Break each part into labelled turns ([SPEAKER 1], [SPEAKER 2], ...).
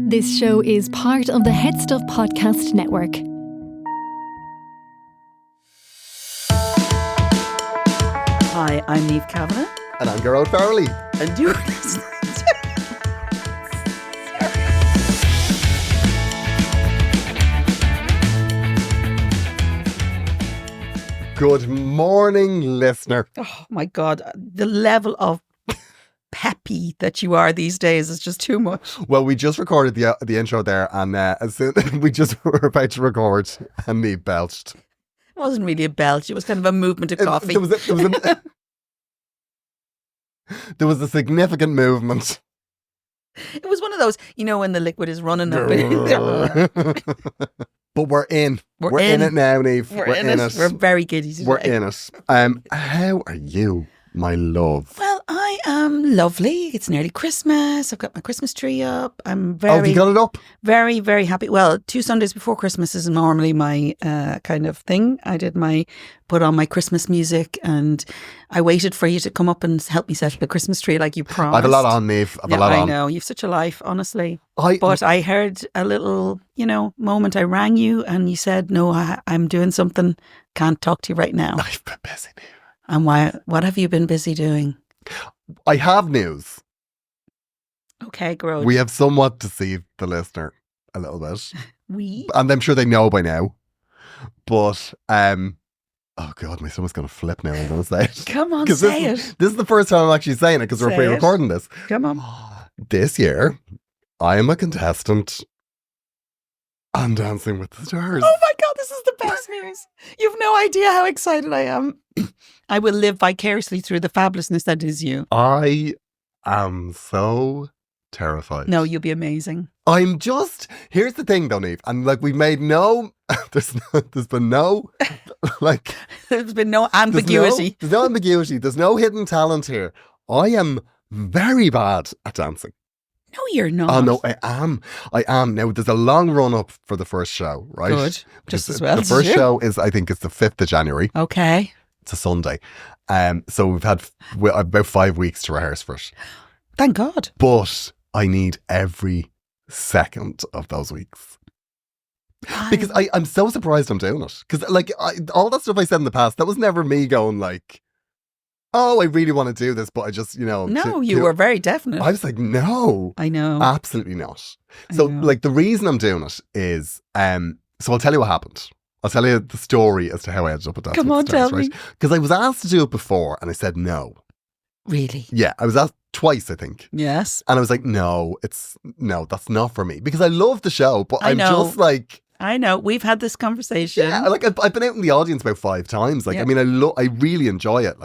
[SPEAKER 1] This show is part of the Head Stuff Podcast Network.
[SPEAKER 2] Hi, I'm Niamh Kavanagh.
[SPEAKER 3] And I'm Gearóid Farrelly.
[SPEAKER 2] And you're listening to...
[SPEAKER 3] Good morning, listener.
[SPEAKER 2] Oh my God, the level of peppy that you are these days is just too much.
[SPEAKER 3] Well, we just recorded the intro there, and as soon we just were about to record, and Niamh belched.
[SPEAKER 2] It wasn't really a belch, it was kind of a movement of coffee.
[SPEAKER 3] There was a significant movement.
[SPEAKER 2] It was one of those, you know, when the liquid is running up in there.
[SPEAKER 3] But we're in. We're in it now, Niamh.
[SPEAKER 2] We're in it. We're very giddy today.
[SPEAKER 3] We're in it. How are you, my love?
[SPEAKER 2] Well, I am lovely. It's nearly Christmas. I've got my Christmas tree up. I'm very...
[SPEAKER 3] Oh, have you got it up?
[SPEAKER 2] Very, very happy. Well, 2 Sundays before Christmas is normally my kind of thing. Put on my Christmas music, and I waited for you to come up and help me set up the Christmas tree like you promised.
[SPEAKER 3] I have a lot on, Niamh.
[SPEAKER 2] I know. You've such a life, honestly. But I heard a little, moment. I rang you and you said, no, I'm doing something. Can't talk to you right now.
[SPEAKER 3] I've been busy, Niamh.
[SPEAKER 2] And what have you been busy doing?
[SPEAKER 3] I have news.
[SPEAKER 2] Okay, Gearóid.
[SPEAKER 3] We have somewhat deceived the listener a little bit. And I'm sure they know by now. But, oh God, my stomach's going to flip now. I'm going to say it.
[SPEAKER 2] Come on, say it.
[SPEAKER 3] This is the first time I'm actually saying it because we're pre-recording this.
[SPEAKER 2] Come on.
[SPEAKER 3] This year, I am a contestant on Dancing with the Stars.
[SPEAKER 2] Oh my God, this is the best news. You've no idea how excited I am. I will live vicariously through the fabulousness that is you.
[SPEAKER 3] I am so terrified.
[SPEAKER 2] No, you'll be amazing.
[SPEAKER 3] Here's the thing though, Niamh, and we've made there's been no
[SPEAKER 2] ambiguity.
[SPEAKER 3] There's no ambiguity. There's no hidden talent here. I am very bad at dancing.
[SPEAKER 2] No, you're not.
[SPEAKER 3] Oh no, I am. Now there's a long run up for the first show, right?
[SPEAKER 2] Good. Just as well.
[SPEAKER 3] The first show is, I think it's the 5th of January.
[SPEAKER 2] Okay.
[SPEAKER 3] It's a Sunday. So we've had about 5 weeks to rehearse for it.
[SPEAKER 2] Thank God.
[SPEAKER 3] But I need every second of those weeks. Because I'm so surprised I'm doing it. Because all that stuff I said in the past, that was never me going oh, I really want to do this, but I just,
[SPEAKER 2] No, you were very definite.
[SPEAKER 3] I was like, no.
[SPEAKER 2] I know.
[SPEAKER 3] Absolutely not. So the reason I'm doing it is, so I'll tell you what happened. I'll tell you the story as to how I ended up at Dancing with the Stars,
[SPEAKER 2] tell me.
[SPEAKER 3] Because I was asked to do it before and I said no.
[SPEAKER 2] Really?
[SPEAKER 3] Yeah, I was asked twice, I think.
[SPEAKER 2] Yes.
[SPEAKER 3] And I was like, no, that's not for me. Because I love the show, but I'm just like...
[SPEAKER 2] I know. We've had this conversation.
[SPEAKER 3] Yeah, I've been out in the audience about 5 times. I mean, I really enjoy it.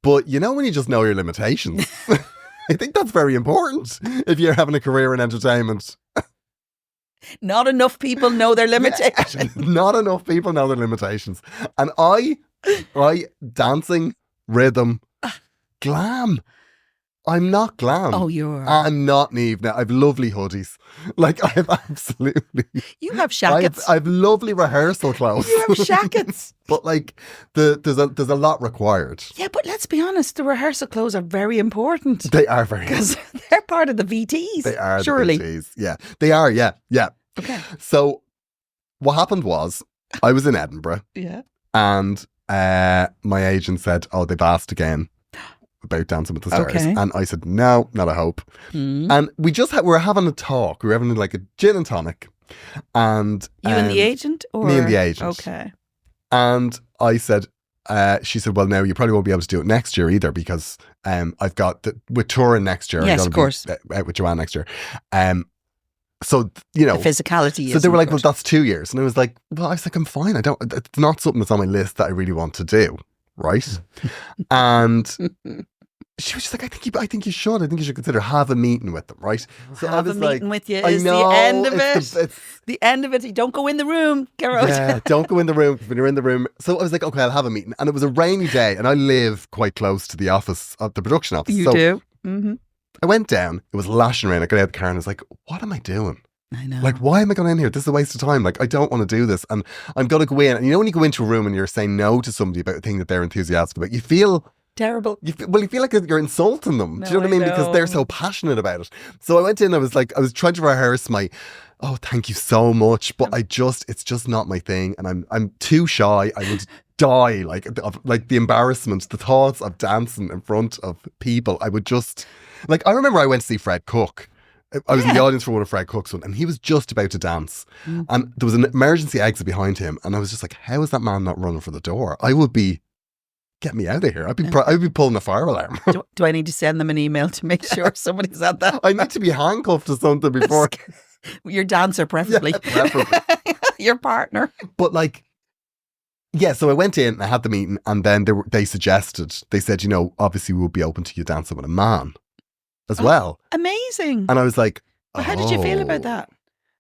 [SPEAKER 3] But when you just know your limitations, I think that's very important if you're having a career in entertainment.
[SPEAKER 2] Not enough people know their limitations.
[SPEAKER 3] Not enough people know their limitations. And I dancing, rhythm, glam. I'm not glam.
[SPEAKER 2] Oh, you're...
[SPEAKER 3] I'm not Niamh. Now, I have lovely hoodies. I have absolutely...
[SPEAKER 2] You have shackets.
[SPEAKER 3] I have lovely rehearsal clothes.
[SPEAKER 2] You have shackets.
[SPEAKER 3] But there's a lot required.
[SPEAKER 2] Yeah, but let's be honest, the rehearsal clothes are very important.
[SPEAKER 3] They are very
[SPEAKER 2] because they're part of the VTs.
[SPEAKER 3] They are
[SPEAKER 2] surely.
[SPEAKER 3] the VTs. Yeah, they are. Yeah.
[SPEAKER 2] Okay.
[SPEAKER 3] So what happened was I was in Edinburgh.
[SPEAKER 2] Yeah.
[SPEAKER 3] And my agent said, "Oh, they've asked again about Dancing with the Stars."
[SPEAKER 2] Okay.
[SPEAKER 3] And I said, "No, not a hope." And we were having a talk. We were having a gin and tonic. And
[SPEAKER 2] you and the agent? Or?
[SPEAKER 3] Me and the agent.
[SPEAKER 2] Okay.
[SPEAKER 3] And I said, she said, "Well, no, you probably won't be able to do it next year either because I've got with touring next year.
[SPEAKER 2] Yes, of course.
[SPEAKER 3] Out with Joanne next year." So,
[SPEAKER 2] the physicality.
[SPEAKER 3] So they were like, "Well, that's 2 years." And I was like, I'm fine. It's not something that's on my list that I really want to do. Right. And she was just like, I think you should. I think you should consider have a meeting with them. Right.
[SPEAKER 2] So have a meeting with you is the end of it. The end of it. You don't go in the room, Gearóid.
[SPEAKER 3] Yeah, don't go in the room when you're in the room. So I was like, okay, I'll have a meeting. And it was a rainy day and I live quite close to the office, the production office.
[SPEAKER 2] You do? Mm-hmm.
[SPEAKER 3] I went down. It was lashing rain. I got out of the car and I was like, what am I doing?
[SPEAKER 2] I know.
[SPEAKER 3] Why am I going in here? This is a waste of time. I don't want to do this. And I'm going to go in. And when you go into a room and you're saying no to somebody about a thing that they're enthusiastic about, you feel
[SPEAKER 2] Terrible.
[SPEAKER 3] You feel like you're insulting them. Do you know what I mean? Because they're so passionate about it. So I went in, I was trying to rehearse my, oh, thank you so much, but it's just not my thing, and I'm too shy. I would die, like the embarrassment, the thoughts of dancing in front of people. I would just, like, I remember I went to see Fred Cook. I was in the audience for one of Fred Cook's one, and he was just about to dance, and there was an emergency exit behind him, and I was just like, how is that man not running for the door? I would be, get me out of here. I'd be pulling a fire alarm.
[SPEAKER 2] Do I need to send them an email to make sure somebody's at that?
[SPEAKER 3] I need to be handcuffed to something before.
[SPEAKER 2] Your dancer, preferably.
[SPEAKER 3] Yeah, preferably.
[SPEAKER 2] Your partner.
[SPEAKER 3] But like, yeah, so I went in, I had the meeting, and then they said, you know, obviously we'll be open to you dancing with a man as well.
[SPEAKER 2] Amazing.
[SPEAKER 3] And I was like,
[SPEAKER 2] well, how did you feel about that?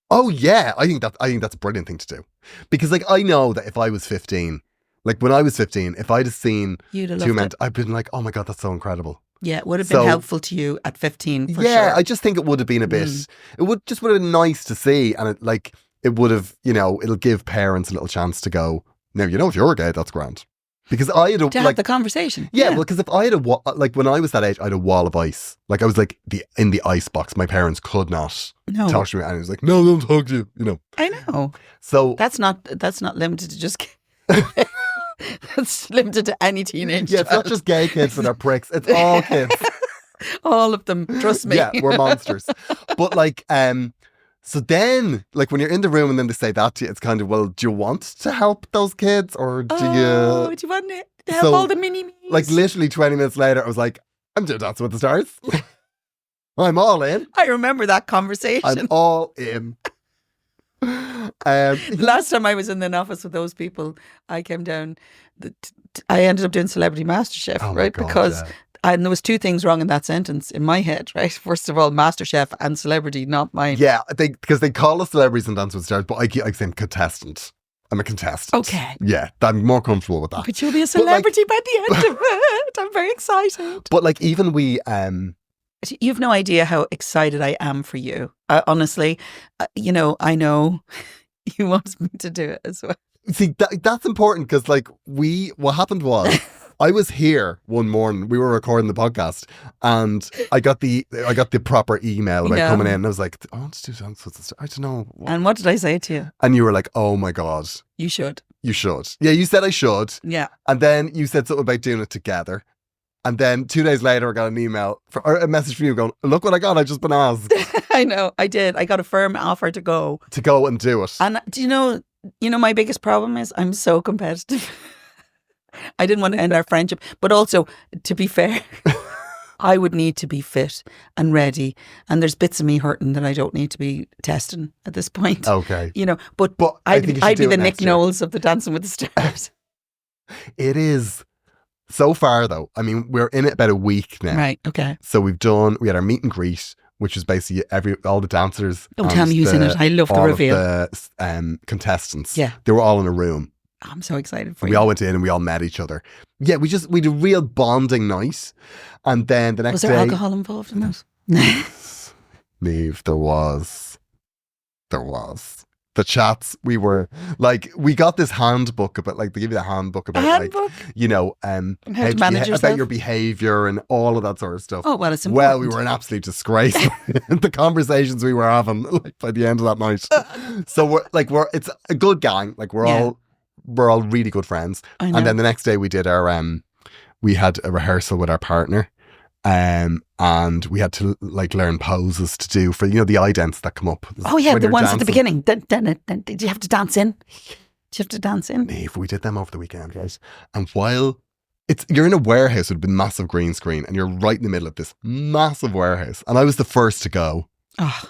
[SPEAKER 3] Oh yeah, I think that's a brilliant thing to do. Because like, I know that if I was 15, like when I was 15, if I'd have seen two men, I'd been like, oh my God, that's so incredible.
[SPEAKER 2] Yeah, it would have been helpful to you at 15 for sure.
[SPEAKER 3] Yeah, I just think it would have been a bit, it would have been nice to see. And it would have, you know, it'll give parents a little chance to go, now, you know, if you're gay, that's grand. Because I had
[SPEAKER 2] have the conversation.
[SPEAKER 3] Yeah, well, because if I had like when I was that age, I had a wall of ice. Like I was like in the ice box. My parents could not talk to me, and I was like, no, don't talk to you. You know.
[SPEAKER 2] I know.
[SPEAKER 3] So
[SPEAKER 2] that's not limited to just. That's limited to any teenage.
[SPEAKER 3] Yeah, it's not just gay kids that are pricks. It's all kids.
[SPEAKER 2] All of them. Trust me.
[SPEAKER 3] Yeah, we're monsters. But like, so then, like when you're in the room and then they say that to you, it's kind of, well, do you want to help those kids or do you
[SPEAKER 2] want to help all the mini-me's?
[SPEAKER 3] Like literally 20 minutes later, I was like, I'm doing Dancing with the Stars. I'm all in.
[SPEAKER 2] I remember that conversation.
[SPEAKER 3] I'm all in.
[SPEAKER 2] Last time I was in an office with those people, I came down, I ended up doing Celebrity MasterChef, right? God, because and there was two things wrong in that sentence in my head, right? First of all, MasterChef and celebrity, not mine.
[SPEAKER 3] Yeah, because they call us celebrities and Dance with Stars, but I say contestant. I'm a contestant.
[SPEAKER 2] Okay.
[SPEAKER 3] Yeah, I'm more comfortable with that.
[SPEAKER 2] But you'll be a celebrity by the end of it. I'm very excited.
[SPEAKER 3] But like even
[SPEAKER 2] you've no idea how excited I am for you. Honestly, you know, I know you want me to do it as well.
[SPEAKER 3] See, that's important because like what happened was I was here one morning, we were recording the podcast and I got the proper email about coming in and I was like, I want to do Dance with the Stars. I don't know.
[SPEAKER 2] And what did I say to you?
[SPEAKER 3] And you were like, oh my God.
[SPEAKER 2] You should.
[SPEAKER 3] You should. Yeah, you said I should.
[SPEAKER 2] Yeah.
[SPEAKER 3] And then you said something about doing it together. And then 2 days later, I got an email or a message from you going, look what I got. I've just been asked.
[SPEAKER 2] I know. I did. I got a firm offer to go.
[SPEAKER 3] To go and do it.
[SPEAKER 2] And do you know my biggest problem is I'm so competitive. I didn't want to end our friendship. But also, to be fair, I would need to be fit and ready. And there's bits of me hurting that I don't need to be testing at this point.
[SPEAKER 3] Okay.
[SPEAKER 2] You know, but I'd be the Nick Knowles of the Dancing with the Stars.
[SPEAKER 3] It is. So far, though, I mean, we're in it about a week now.
[SPEAKER 2] Right, okay.
[SPEAKER 3] So we had our meet and greet, which was basically all the dancers.
[SPEAKER 2] Don't tell me who's in it. I love the reveal.
[SPEAKER 3] All of the contestants.
[SPEAKER 2] Yeah.
[SPEAKER 3] They were all in a room.
[SPEAKER 2] I'm so excited for you.
[SPEAKER 3] We all went in and we all met each other. Yeah, we did a real bonding night. And then the next day...
[SPEAKER 2] Was there alcohol involved in that?
[SPEAKER 3] Niamh, there was. The chats, we got this handbook about, like, they give you the handbook about, like, you know,
[SPEAKER 2] how to manage yourself?
[SPEAKER 3] About your behavior and all of that sort of stuff.
[SPEAKER 2] Oh, well, it's important.
[SPEAKER 3] Well, we were an absolute disgrace. The conversations we were having, like, by the end of that night. So it's a good gang. Like, we're all really good friends. And then the next day we did we had a rehearsal with our partner. And we had to like learn poses to do for, you know, the idents that come up.
[SPEAKER 2] Oh yeah, the ones dancing at the beginning. Did you have to dance in? Did you have to dance in?
[SPEAKER 3] Niamh, we did them over the weekend, right? And while you're in a warehouse with a massive green screen and you're right in the middle of this massive warehouse. And I was the first to go.
[SPEAKER 2] Oh.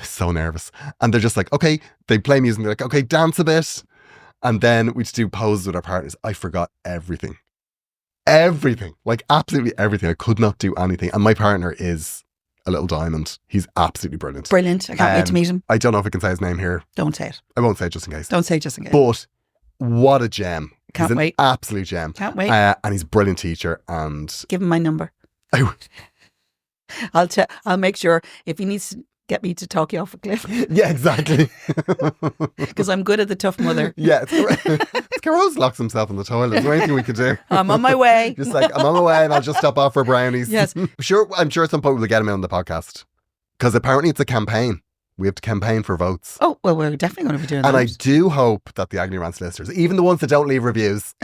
[SPEAKER 3] So nervous. And they're just like, okay, they play music and they're like, okay, dance a bit. And then we just do poses with our partners. I forgot everything. Everything, like absolutely everything. I could not do anything. And my partner is a little diamond. He's absolutely brilliant.
[SPEAKER 2] Brilliant. I can't wait to meet him.
[SPEAKER 3] I don't know if I can say his name here.
[SPEAKER 2] Don't say it.
[SPEAKER 3] I won't say it just in case.
[SPEAKER 2] Don't say it just in case.
[SPEAKER 3] But what a gem.
[SPEAKER 2] Can't
[SPEAKER 3] he's
[SPEAKER 2] wait.
[SPEAKER 3] An absolute gem.
[SPEAKER 2] Can't wait.
[SPEAKER 3] And he's a brilliant teacher. And
[SPEAKER 2] give him my number. I'll make sure if he needs get me to talk you off a cliff
[SPEAKER 3] Yeah, exactly.
[SPEAKER 2] because I'm good at the tough mother.
[SPEAKER 3] Yeah, it's Carose locks himself in the toilet. Is there anything we could do?
[SPEAKER 2] I'm on my way.
[SPEAKER 3] Just like, I'm on my way and I'll just stop off for brownies.
[SPEAKER 2] Yes.
[SPEAKER 3] I'm sure some people will get him on the podcast. Because apparently it's a campaign. We have to campaign for votes.
[SPEAKER 2] Oh, well, we're definitely going to be doing that.
[SPEAKER 3] And I do hope that the Agony Rants listeners, even the ones that don't leave reviews,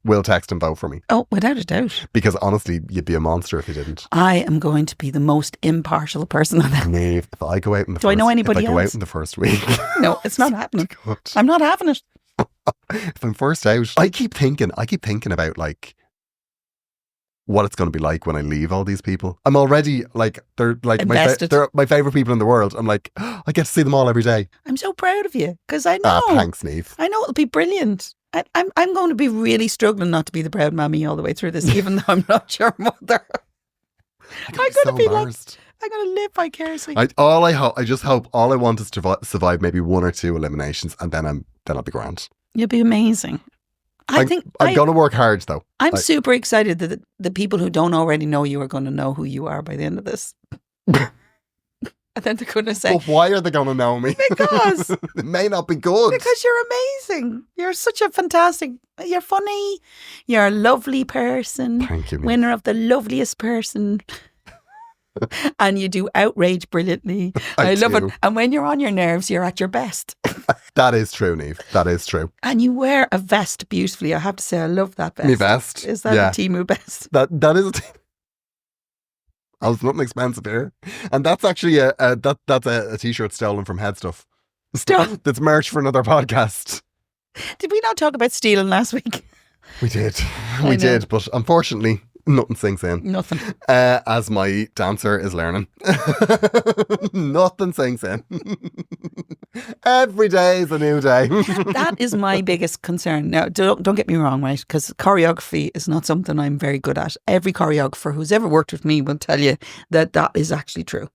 [SPEAKER 3] will text and vote for me.
[SPEAKER 2] Oh, without a doubt.
[SPEAKER 3] Because honestly, you'd be a monster if you didn't.
[SPEAKER 2] I am going to be the most impartial person on that.
[SPEAKER 3] Niamh, if I go out in the
[SPEAKER 2] Do I know anybody
[SPEAKER 3] if I go
[SPEAKER 2] else?
[SPEAKER 3] out in the first week.
[SPEAKER 2] No, it's not happening.
[SPEAKER 3] God.
[SPEAKER 2] I'm not having it.
[SPEAKER 3] If I'm first out, I keep thinking about like what it's going to be like when I leave all these people. I'm already like, they're like they're my favourite people in the world. I'm like, I get to see them all every day.
[SPEAKER 2] I'm so proud of you because I know.
[SPEAKER 3] Thanks, Niamh.
[SPEAKER 2] I know it'll be brilliant. I'm going to be really struggling not to be the proud mammy all the way through this, even though I'm not your mother. I'm going to be
[SPEAKER 3] embarrassed.
[SPEAKER 2] I'm going to live vicariously.
[SPEAKER 3] I just hope all I want is to survive maybe 1 or 2 eliminations, and then I'll be grand.
[SPEAKER 2] You'll be amazing.
[SPEAKER 3] I'm going to work hard though.
[SPEAKER 2] I'm super excited that the people who don't already know you are going to know who you are by the end of this. And then they're going to say,
[SPEAKER 3] but why are they going to know me?
[SPEAKER 2] Because
[SPEAKER 3] it may not be good.
[SPEAKER 2] Because you're amazing. You're such a fantastic. You're funny. You're a lovely person.
[SPEAKER 3] Thank you.
[SPEAKER 2] Winner of the loveliest person. And you do outrage brilliantly. I love it. And when you're on your nerves, you're at your best.
[SPEAKER 3] That is true, Niamh. That is true.
[SPEAKER 2] And you wear a vest beautifully. I have to say, I love that vest.
[SPEAKER 3] Me vest.
[SPEAKER 2] Is that a Temu vest?
[SPEAKER 3] That is a it's nothing expensive here. And that's actually that's a t-shirt stolen from Head Stuff. That's merch for another podcast.
[SPEAKER 2] Did we not talk about stealing last week?
[SPEAKER 3] We did. We did. But unfortunately, nothing sinks in.
[SPEAKER 2] Nothing.
[SPEAKER 3] As my dancer is learning. Nothing sinks in. Every day is a new day.
[SPEAKER 2] That is my biggest concern. Now, don't get me wrong, right? Because choreography is not something I'm very good at. Every choreographer who's ever worked with me will tell you that is actually true.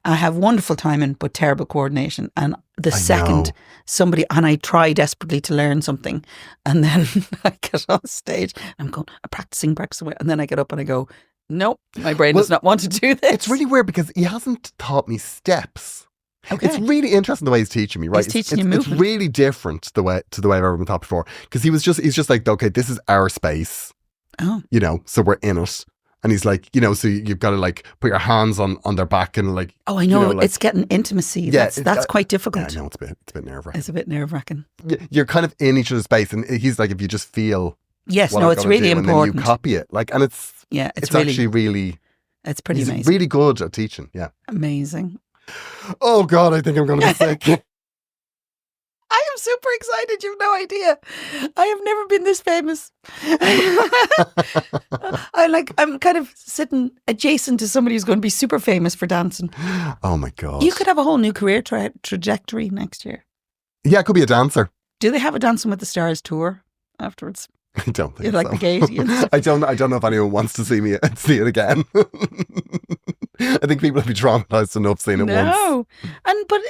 [SPEAKER 2] I have wonderful timing, but terrible coordination. And the second somebody, and I try desperately to learn something, and then I get on stage, I'm practicing, and then I get up and I go, nope, my brain does not want to do this.
[SPEAKER 3] It's really weird because he hasn't taught me steps.
[SPEAKER 2] Okay.
[SPEAKER 3] It's really interesting the way he's teaching me, right?
[SPEAKER 2] He's teaching you movement.
[SPEAKER 3] It's really different to the way I've ever been taught before. Because he's just like, okay, this is our space.
[SPEAKER 2] Oh.
[SPEAKER 3] You know, so we're in it. And he's like, you know, so you've got to like put your hands on their back and like.
[SPEAKER 2] Oh, I know. You know, like, it's getting intimacy.
[SPEAKER 3] Yeah,
[SPEAKER 2] that's quite difficult.
[SPEAKER 3] Yeah, I know, it's a bit nerve wracking.
[SPEAKER 2] It's a bit nerve wracking.
[SPEAKER 3] You're kind of in each other's space, and he's like, if you just feel.
[SPEAKER 2] Yes, no, it's really important.
[SPEAKER 3] And then you copy it, like, and it's really, actually really.
[SPEAKER 2] It's pretty amazing.
[SPEAKER 3] He's really good at teaching. Yeah,
[SPEAKER 2] amazing.
[SPEAKER 3] Oh God, I think I'm going to be sick.
[SPEAKER 2] I am super excited. You've no idea. I have never been this famous. I'm kind of sitting adjacent to somebody who's going to be super famous for dancing.
[SPEAKER 3] Oh my God.
[SPEAKER 2] You could have a whole new career trajectory next year.
[SPEAKER 3] Yeah, I could be a dancer.
[SPEAKER 2] Do they have a Dancing with the Stars tour afterwards?
[SPEAKER 3] I don't think
[SPEAKER 2] so. Like the Gaitians?
[SPEAKER 3] I don't know if anyone wants to see it again. I think people will be traumatized enough seeing it once.
[SPEAKER 2] No. But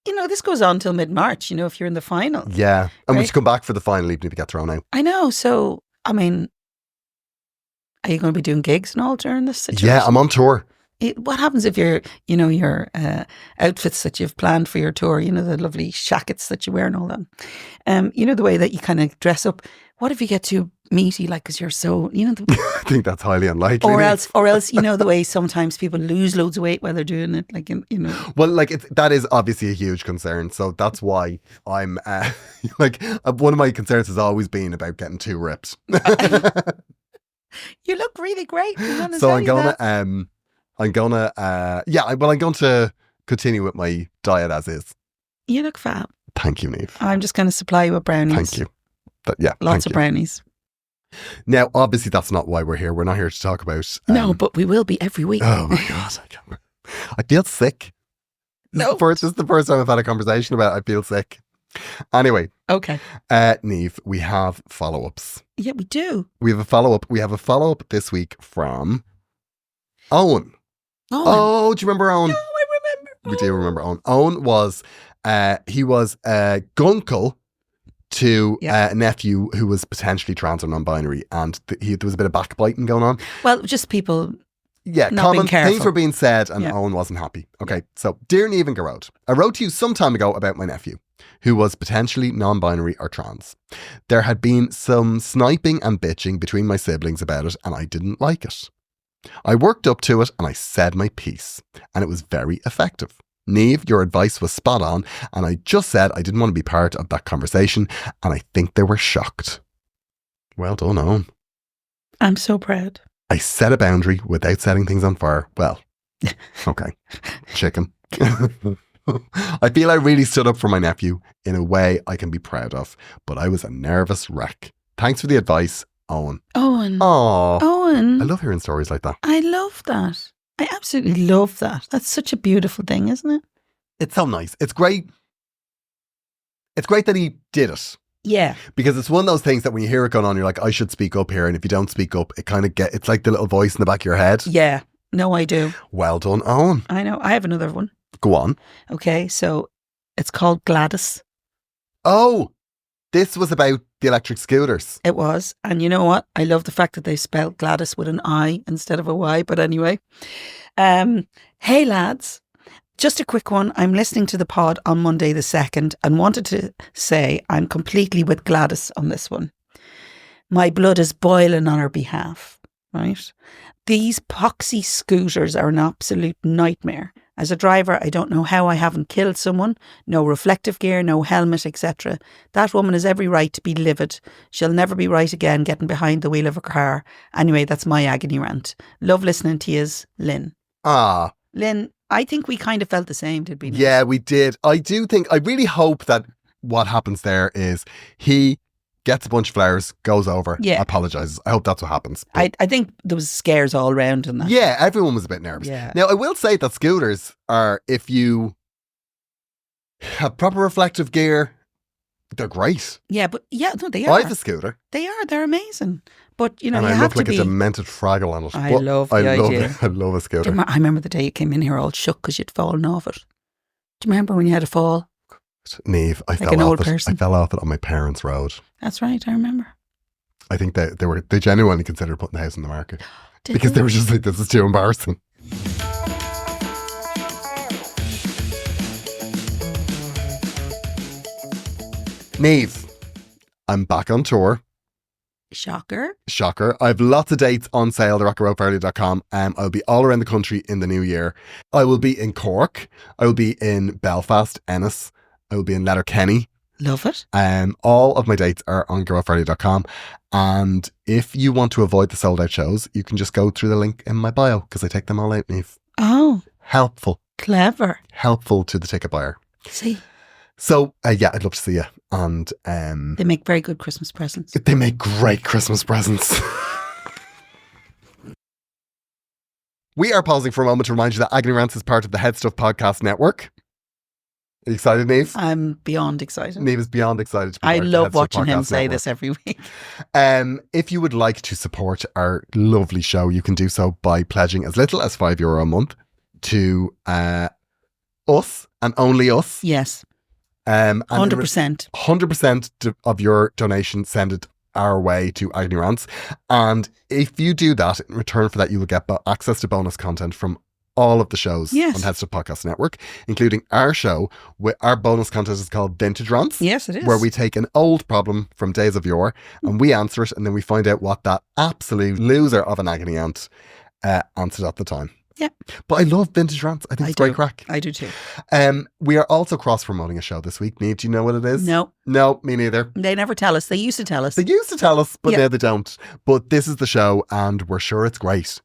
[SPEAKER 2] you know, this goes on till mid-March, you know, if you're in the final.
[SPEAKER 3] Yeah. And we should come back for the final even if you get thrown out.
[SPEAKER 2] I know. So, I mean, are you going to be doing gigs and all during this situation?
[SPEAKER 3] Yeah, I'm on tour.
[SPEAKER 2] What happens if your outfits that you've planned for your tour, you know, the lovely shackets that you wear and all that, you know, the way that you kind of dress up, what if you get too meaty, like, because you're so, you know.
[SPEAKER 3] I think that's highly unlikely.
[SPEAKER 2] Or else, you know, the way sometimes people lose loads of weight while they're doing it, like, you know.
[SPEAKER 3] Well, like, that is obviously a huge concern. So that's why I'm, one of my concerns has always been about getting too ripped.
[SPEAKER 2] You look really great.
[SPEAKER 3] So I'm going to continue with my diet as is.
[SPEAKER 2] You look fab.
[SPEAKER 3] Thank you, Niamh.
[SPEAKER 2] I'm just going to supply you with brownies.
[SPEAKER 3] Thank you.
[SPEAKER 2] Lots of brownies.
[SPEAKER 3] Now, obviously, that's not why we're here. We're not here to talk about.
[SPEAKER 2] No, but we will be every week.
[SPEAKER 3] Oh my God, I feel sick.
[SPEAKER 2] No,
[SPEAKER 3] this is the first time I've had a conversation about it. I feel sick. Anyway,
[SPEAKER 2] okay.
[SPEAKER 3] Niamh, we have follow-ups.
[SPEAKER 2] Yeah, we do.
[SPEAKER 3] We have a follow-up. We have a follow-up this week from Owen. Oh, do you remember Owen?
[SPEAKER 2] No, I remember.
[SPEAKER 3] We do remember Owen. Owen was, he was a gunkle to a nephew who was potentially trans or non-binary, and there was a bit of backbiting going on.
[SPEAKER 2] Well, just people
[SPEAKER 3] Yeah,
[SPEAKER 2] Not being careful.
[SPEAKER 3] things were being said and
[SPEAKER 2] Yeah.
[SPEAKER 3] Owen wasn't happy. Okay, so Dear Niamh and Gearóid, I wrote to you some time ago about my nephew, who was potentially non-binary or trans. There had been some sniping and bitching between my siblings about it, and I didn't like it. I worked up to it and I said my piece, and it was very effective. Niamh, your advice was spot on, and I just said I didn't want to be part of that conversation, and I think they were shocked. Well done, Owen.
[SPEAKER 2] I'm so proud.
[SPEAKER 3] I set a boundary without setting things on fire. Well, okay, chicken. I feel I really stood up for my nephew in a way I can be proud of, but I was a nervous wreck. Thanks for the advice, Owen.
[SPEAKER 2] Owen.
[SPEAKER 3] Aww.
[SPEAKER 2] Owen.
[SPEAKER 3] I love hearing stories like that.
[SPEAKER 2] I love that. I absolutely love that. That's such a beautiful thing, isn't it?
[SPEAKER 3] It's so nice. It's great. It's great that he did it.
[SPEAKER 2] Yeah.
[SPEAKER 3] Because it's one of those things that when you hear it going on, you're like, I should speak up here. And if you don't speak up, it kind of it's like the little voice in the back of your head.
[SPEAKER 2] Yeah. No, I do.
[SPEAKER 3] Well done, Owen.
[SPEAKER 2] I know. I have another one.
[SPEAKER 3] Go on.
[SPEAKER 2] Okay. So it's called Gladys.
[SPEAKER 3] Oh, this was about the electric scooters.
[SPEAKER 2] It was. And you know what? I love the fact that they spelled Gladys with an I instead of a Y. But anyway. Hey, lads. Just a quick one. I'm listening to the pod on Monday the 2nd and wanted to say I'm completely with Gladys on this one. My blood is boiling on her behalf, right? These poxy scooters are an absolute nightmare. As a driver, I don't know how I haven't killed someone. No reflective gear, no helmet, etc. That woman has every right to be livid. She'll never be right again getting behind the wheel of a car. Anyway, that's my agony rant. Love listening to yous, Lynn.
[SPEAKER 3] Ah.
[SPEAKER 2] Lynn, I think we kind of felt the same, did we?
[SPEAKER 3] Yeah, we did. I really hope that what happens there is he gets a bunch of flowers, goes over, apologises. I hope that's what happens.
[SPEAKER 2] I think there was scares all around in that.
[SPEAKER 3] Yeah, everyone was a bit nervous.
[SPEAKER 2] Yeah.
[SPEAKER 3] Now, I will say that scooters are, if you have proper reflective gear, they're great.
[SPEAKER 2] Yeah, but no, they are.
[SPEAKER 3] I have a scooter.
[SPEAKER 2] They are. They're amazing. But, you know,
[SPEAKER 3] and
[SPEAKER 2] you
[SPEAKER 3] I
[SPEAKER 2] have
[SPEAKER 3] look
[SPEAKER 2] to
[SPEAKER 3] like
[SPEAKER 2] be...
[SPEAKER 3] a demented Fraggle on it.
[SPEAKER 2] I love the idea.
[SPEAKER 3] I love a scooter.
[SPEAKER 2] I remember the day you came in here all shook because you'd fallen off it. Do you remember when you had a fall?
[SPEAKER 3] Niamh, I fell off it on my parents' road.
[SPEAKER 2] That's right, I remember.
[SPEAKER 3] I think they genuinely considered putting the house on the market. Because they were just like, this is too embarrassing. Niamh, I'm back on tour.
[SPEAKER 2] Shocker.
[SPEAKER 3] I have lots of dates on sale at rockaroadfairly.com. I'll be all around the country in the new year. I will be in Cork. I will be in Belfast, Ennis. I will be in Letterkenny.
[SPEAKER 2] Love it.
[SPEAKER 3] All of my dates are on rockaroadfairly.com. And if you want to avoid the sold out shows, you can just go through the link in my bio because I take them all out, Niamh.
[SPEAKER 2] Oh.
[SPEAKER 3] Helpful.
[SPEAKER 2] Clever.
[SPEAKER 3] Helpful to the ticket buyer.
[SPEAKER 2] See.
[SPEAKER 3] So, yeah, I'd love to see you. And
[SPEAKER 2] they make very good Christmas presents.
[SPEAKER 3] They make great Christmas presents. We are pausing for a moment to remind you that Agony Rants is part of the Head Stuff Podcast Network. Are you excited, Niamh?
[SPEAKER 2] I'm beyond excited.
[SPEAKER 3] Niamh is beyond excited to be
[SPEAKER 2] I
[SPEAKER 3] part of the
[SPEAKER 2] love
[SPEAKER 3] Head Stuff
[SPEAKER 2] watching him
[SPEAKER 3] Podcast
[SPEAKER 2] say
[SPEAKER 3] Network.
[SPEAKER 2] this every week.
[SPEAKER 3] If you would like to support our lovely show, you can do so by pledging as little as €5 a month to us and only us.
[SPEAKER 2] Yes.
[SPEAKER 3] 100%.
[SPEAKER 2] 100%
[SPEAKER 3] of your donation, send it our way to Agony Rants. And if you do that, in return for that, you will get access to bonus content from all of the shows on Head Stuff Podcast Network, including our show. Our bonus content is called Vintage Rants.
[SPEAKER 2] Yes, it is.
[SPEAKER 3] Where we take an old problem from days of yore and we answer it, and then we find out what that absolute loser of an agony aunt answered at the time.
[SPEAKER 2] Yeah.
[SPEAKER 3] But I love Vintage Rants. I think it's great crack.
[SPEAKER 2] I do too.
[SPEAKER 3] We are also cross-promoting a show this week. Niamh, do you know what it is?
[SPEAKER 2] No.
[SPEAKER 3] No, me neither.
[SPEAKER 2] They never tell us. They used to tell us.
[SPEAKER 3] They used to tell us, but now they don't. But this is the show and we're sure it's great.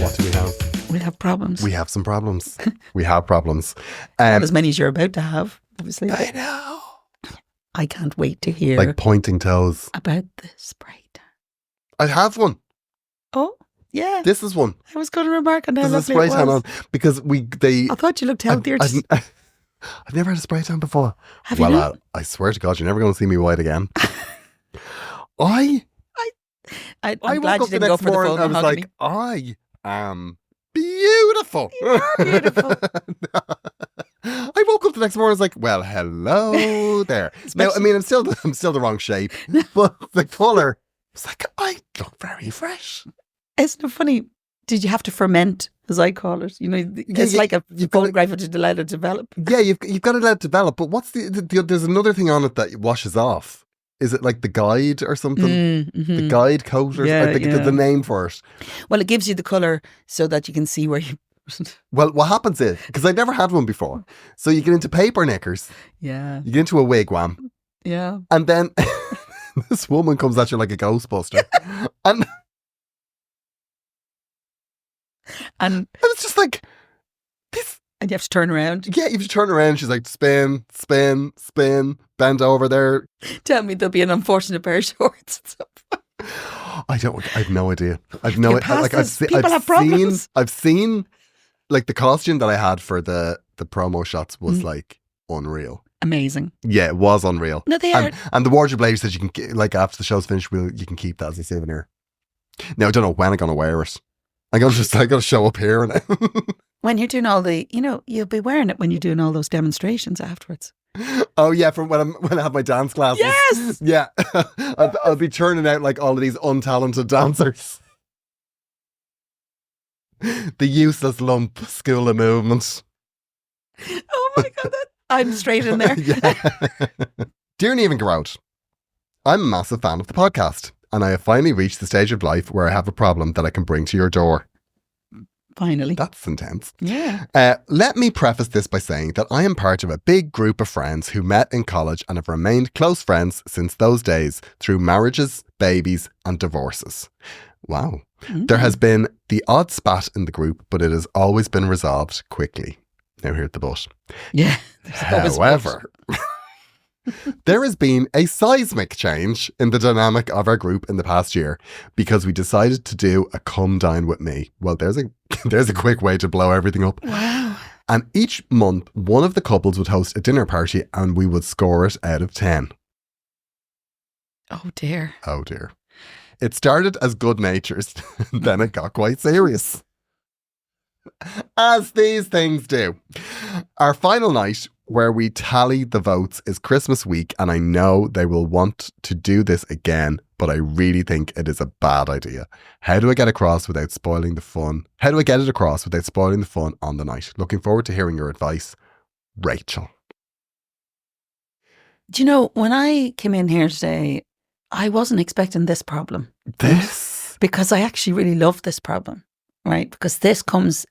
[SPEAKER 3] What do we have?
[SPEAKER 2] We have problems.
[SPEAKER 3] We have some problems. We have problems.
[SPEAKER 2] Not as many as you're about to have, obviously.
[SPEAKER 3] I know.
[SPEAKER 2] I can't wait to hear.
[SPEAKER 3] Like pointing toes.
[SPEAKER 2] About the spray tan.
[SPEAKER 3] I have one.
[SPEAKER 2] Oh, yeah.
[SPEAKER 3] This is one.
[SPEAKER 2] I was going to remark on how
[SPEAKER 3] There's a
[SPEAKER 2] lovely
[SPEAKER 3] spray
[SPEAKER 2] it
[SPEAKER 3] tan
[SPEAKER 2] was.
[SPEAKER 3] on because I
[SPEAKER 2] thought you looked healthier.
[SPEAKER 3] I've never had a spray tan before.
[SPEAKER 2] Have you not?
[SPEAKER 3] I swear to God, you're never going to see me white again. I'm
[SPEAKER 2] glad
[SPEAKER 3] woke
[SPEAKER 2] you
[SPEAKER 3] up the
[SPEAKER 2] didn't go
[SPEAKER 3] next
[SPEAKER 2] for the
[SPEAKER 3] morning
[SPEAKER 2] full
[SPEAKER 3] and I was
[SPEAKER 2] mahogany.
[SPEAKER 3] like, I am beautiful.
[SPEAKER 2] You are beautiful.
[SPEAKER 3] I woke woke up the next morning, I was like, well, hello there. Now, I mean, I'm still the wrong shape, but the colour, it's like, I look very fresh.
[SPEAKER 2] Isn't it funny? Did you have to ferment, as I call it? You know, it's like a photograph to let it develop.
[SPEAKER 3] Yeah, you've got to let it develop. But what's there's another thing on it that washes off. Is it like the guide or something? The guide coat or there's a name for it.
[SPEAKER 2] Well, it gives you the colour so that you can see where you...
[SPEAKER 3] Well, what happens is, because I'd never had one before, so you get into paper knickers.
[SPEAKER 2] Yeah.
[SPEAKER 3] You get into a wigwam.
[SPEAKER 2] Yeah.
[SPEAKER 3] And then this woman comes at you like a Ghostbuster. And it was just like, this.
[SPEAKER 2] And you have to turn around.
[SPEAKER 3] Yeah, you have to turn around. She's like, spin, spin, spin, bend over there.
[SPEAKER 2] Tell me there'll be an unfortunate pair of shorts and stuff.
[SPEAKER 3] I have no idea. I've no idea. Like,
[SPEAKER 2] People have problems.
[SPEAKER 3] I've seen, like, the costume that I had for the promo shots was like unreal.
[SPEAKER 2] Amazing.
[SPEAKER 3] Yeah, it was unreal.
[SPEAKER 2] No, they are.
[SPEAKER 3] And the wardrobe lady said you can, like, after the show's finished, you can keep that as a souvenir. Now, I don't know when I'm going to wear it. I got to show up here. And
[SPEAKER 2] when you're doing all the, you'll be wearing it when you're doing all those demonstrations afterwards.
[SPEAKER 3] Oh yeah, from when I have my dance classes.
[SPEAKER 2] Yes.
[SPEAKER 3] Yeah, I'll be turning out like all of these untalented dancers. The useless lump school of movement.
[SPEAKER 2] Oh my God, I'm straight in there.
[SPEAKER 3] Dear Niamh and Gearóid, I'm a massive fan of the podcast. And I have finally reached the stage of life where I have a problem that I can bring to your door.
[SPEAKER 2] Finally.
[SPEAKER 3] That's intense.
[SPEAKER 2] Yeah.
[SPEAKER 3] Let me preface this by saying that I am part of a big group of friends who met in college and have remained close friends since those days through marriages, babies, and divorces. Wow. Mm-hmm. There has been the odd spat in the group, but it has always been resolved quickly. Now here's the but.
[SPEAKER 2] Yeah.
[SPEAKER 3] However... There has been a seismic change in the dynamic of our group in the past year because we decided to do a come dine with me. Well, there's a quick way to blow everything up.
[SPEAKER 2] Wow.
[SPEAKER 3] And each month, one of the couples would host a dinner party and we would score it out of 10.
[SPEAKER 2] Oh dear.
[SPEAKER 3] Oh dear. It started as good natures, then it got quite serious. As these things do. Our final night, where we tally the votes, is Christmas week, and I know they will want to do this again, but I really think it is a bad idea. How do I get it across without spoiling the fun? How do I get it across without spoiling the fun on the night? Looking forward to hearing your advice. Rachel.
[SPEAKER 2] Do you know, when I came in here today, I wasn't expecting this problem. Because I actually really love this problem. Right, because this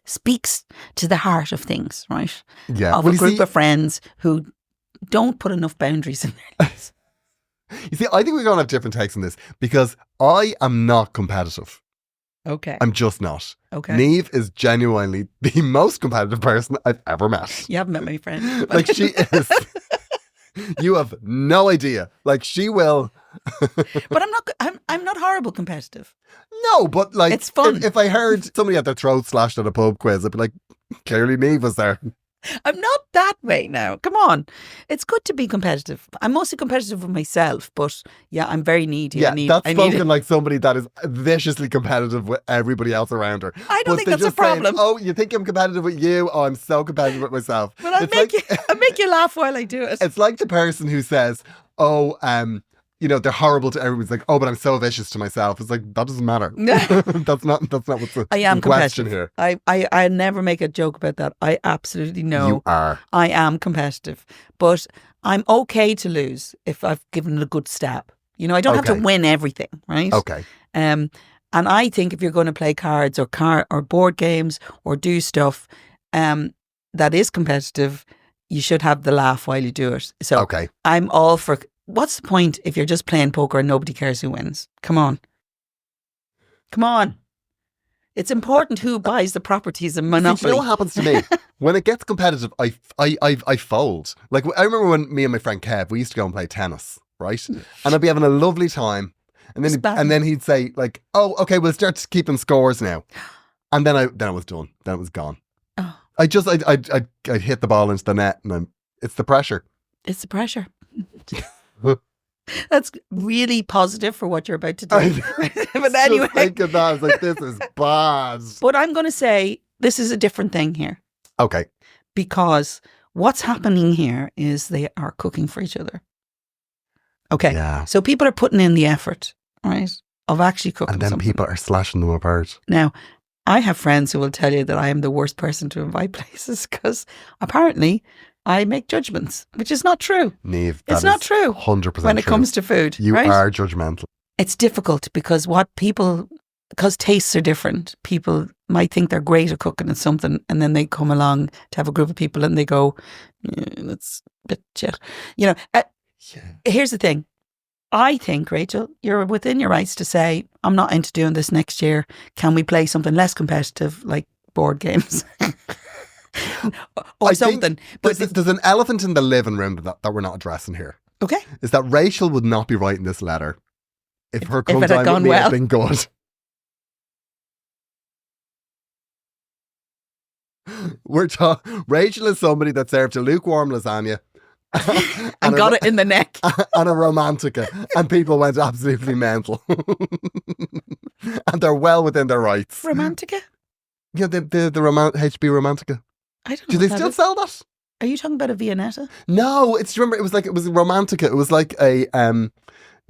[SPEAKER 2] speaks to the heart of things, right?
[SPEAKER 3] Yeah,
[SPEAKER 2] of a group of friends who don't put enough boundaries in their lives.
[SPEAKER 3] You see, I think we're going to have different takes on this because I am not competitive.
[SPEAKER 2] Okay,
[SPEAKER 3] I'm just not.
[SPEAKER 2] Okay,
[SPEAKER 3] Niamh is genuinely the most competitive person I've ever met.
[SPEAKER 2] You haven't met my friend,
[SPEAKER 3] like she is. You have no idea. Like she will.
[SPEAKER 2] But I'm not horrible competitive.
[SPEAKER 3] No, but like
[SPEAKER 2] it's fun.
[SPEAKER 3] If I heard somebody had their throat slashed at a pub quiz, I'd be like, clearly Niamh was there.
[SPEAKER 2] I'm not that way now. Come on. It's good to be competitive. I'm mostly competitive with myself, but yeah, I'm very needy.
[SPEAKER 3] Yeah, that's spoken like somebody that is viciously competitive with everybody else around her.
[SPEAKER 2] I don't think that's a problem.
[SPEAKER 3] Oh, you think I'm competitive with you? Oh, I'm so competitive with myself.
[SPEAKER 2] But I'll make you laugh while I do it.
[SPEAKER 3] It's like the person who says, oh, they're horrible to everyone. It's like, oh, but I'm so vicious to myself. It's like, that doesn't matter. That's not what's the question here.
[SPEAKER 2] I never make a joke about that. I absolutely know.
[SPEAKER 3] You are.
[SPEAKER 2] I am competitive. But I'm okay to lose if I've given it a good stab. I don't have to win everything, right?
[SPEAKER 3] Okay.
[SPEAKER 2] And I think if you're going to play cards or board games or do stuff that is competitive, you should have the laugh while you do it. So
[SPEAKER 3] okay.
[SPEAKER 2] I'm all for... What's the point if you're just playing poker and nobody cares who wins? Come on. It's important who buys the properties in Monopoly.
[SPEAKER 3] See, you know what happens to me? When it gets competitive, I fold. Like, I remember when me and my friend Kev, we used to go and play tennis, right? And I'd be having a lovely time. And then he'd say, like, oh, okay, we'll start keeping scores now. And then I was done. Then it was gone.
[SPEAKER 2] Oh.
[SPEAKER 3] I'd hit the ball into the net and it's the pressure.
[SPEAKER 2] It's the pressure. That's really positive for what you're about to do. But anyway,
[SPEAKER 3] just thinking that, I was like, this is bad.
[SPEAKER 2] But I'm going to say this is a different thing here.
[SPEAKER 3] Okay.
[SPEAKER 2] Because What's happening here is they are cooking for each other. Okay.
[SPEAKER 3] Yeah.
[SPEAKER 2] So people are putting in the effort, right, of actually cooking
[SPEAKER 3] And then
[SPEAKER 2] something.
[SPEAKER 3] people are slashing them apart.
[SPEAKER 2] Now, I have friends who will tell you that I am the worst person to invite places because apparently I make judgments, which is not true.
[SPEAKER 3] Niamh,
[SPEAKER 2] It's not true
[SPEAKER 3] 100%
[SPEAKER 2] when it
[SPEAKER 3] true.
[SPEAKER 2] comes to food.
[SPEAKER 3] You
[SPEAKER 2] right?
[SPEAKER 3] are judgmental.
[SPEAKER 2] It's difficult because because tastes are different. People might think they're great at cooking at something, and then they come along to have a group of people and they go, that's a bit shit. You know, here's the thing. I think, Rachel, you're within your rights to say, I'm not into doing this next year. Can we play something less competitive like board games? or
[SPEAKER 3] I
[SPEAKER 2] something.
[SPEAKER 3] But there's an elephant in the living room that we're not addressing here.
[SPEAKER 2] Okay.
[SPEAKER 3] Is that Rachel would not be writing this letter if her
[SPEAKER 2] it had
[SPEAKER 3] time
[SPEAKER 2] gone
[SPEAKER 3] with me
[SPEAKER 2] well.
[SPEAKER 3] had been good. Rachel is somebody that served a lukewarm lasagna
[SPEAKER 2] and got it in the neck.
[SPEAKER 3] And a romantica, and people went absolutely mental. And they're well within their rights.
[SPEAKER 2] Romantica?
[SPEAKER 3] Yeah, the HB Romantica.
[SPEAKER 2] I don't know.
[SPEAKER 3] Do they still sell that?
[SPEAKER 2] Are you talking about a Viennetta?
[SPEAKER 3] No, it was a Romantica. It was